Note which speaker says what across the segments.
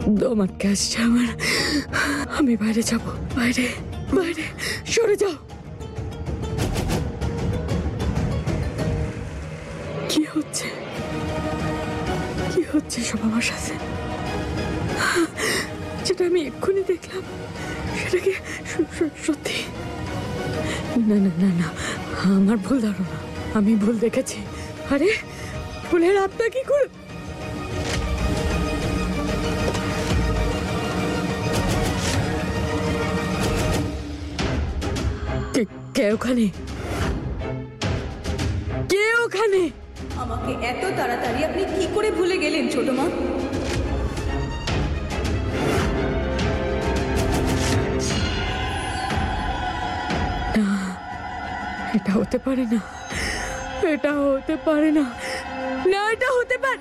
Speaker 1: দম আটকে আসছে আমার। আমি বাইরে যাব, বাইরে বাইরে সরে যাও। কি হচ্ছে, কি হচ্ছে সব আমার সাথে? যেটা আমি এক্ষুনি দেখলাম সেটা কি সত্যি? না না না না, আমার ভুল ধারণা, আমি ভুল দেখেছি। আরে ফুলের আত্মা কি করে? কে ওখানে? কে ওখানে?
Speaker 2: আমাকে এত তাড়াতাড়ি আপনি কি করে ভুলে গেলেন ছোট মা?
Speaker 1: না, এটা হতে পারে না, এটা হতে পারে না, না এটা হতে পারে।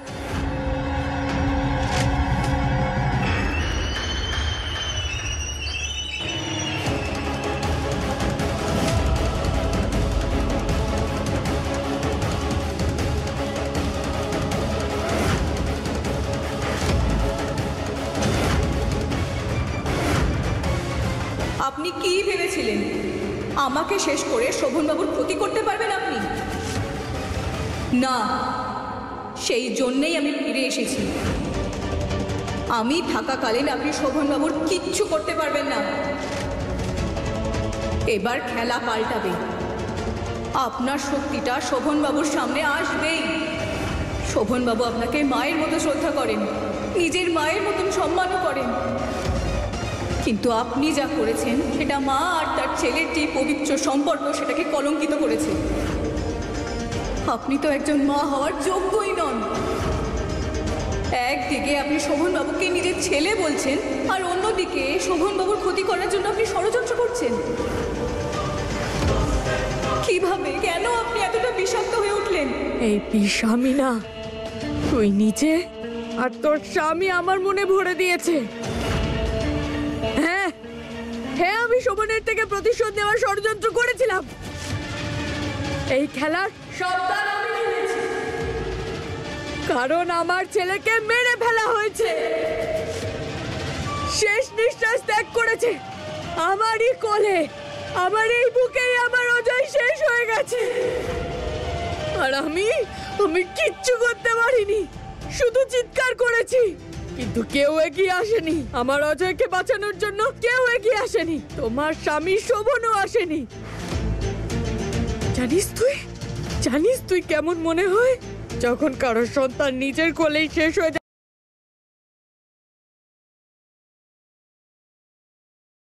Speaker 2: আপনি কি ভেবেছিলেন আমাকে শেষ করে শোভনবাবুর ক্ষতি করতে পারবেন আপনি? না, সেই জন্যেই আমি ফিরে এসেছি। আমি থাকাকালীন আপনি শোভনবাবুর কিচ্ছু করতে পারবেন না। এবার খেলা পাল্টাবে। আপনার শক্তিটা শোভনবাবুর সামনে আসবেই। শোভনবাবু আপনাকে মায়ের মতো শ্রদ্ধা করেন, নিজের মায়ের মতন সম্মানও করেন, কিন্তু আপনি যা করেছেন সেটা মা আর তার ছেলের যে পবিত্র সম্পর্ক সেটাকে কলঙ্কিত করেছে। আপনি তো একজন মা হওয়ার যোগ্যই নন। একদিকে আপনি শোভনবাবুকে নিজের ছেলে বলছেন, আর অন্যদিকে শোভনবাবুর ক্ষতি করার জন্য আপনি ষড়যন্ত্র করছেন। কিভাবে, কেন আপনি এতটা বিষাক্ত হয়ে উঠলেন?
Speaker 1: এই বিষ আমি না, তুই নিজে আর তোর স্বামী আমার মনে ভরে দিয়েছে। হ্যাঁ হ্যাঁ, আমি শোভনের থেকে প্রতিশোধ নেওয়ার ষড়যন্ত্র করেছিলাম। এই খেলার সব দান আমি খেলেছি, কারণ আমার ছেলেকে মেরে ফেলা হয়েছে। শেষ নিঃশ্বাস ত্যাগ করেছে আমারই কোলে, আমার এই বুকেই আমার অজয় শেষ হয়ে গেছে। আর আমি কিচ্ছু করতে পারিনি, শুধু চিৎকার করেছি, কিন্তু কেউ এগিয়ে আসেনি। আমার অজয়কে বাঁচানোর জন্য কেউ এগিয়ে আসেনি, তোমার স্বামী শোভনও আসেনি। জানিস তুই কেমন মনে হয় যখন কারোর সন্তান নিজের কোলেই শেষ হয়ে যায়?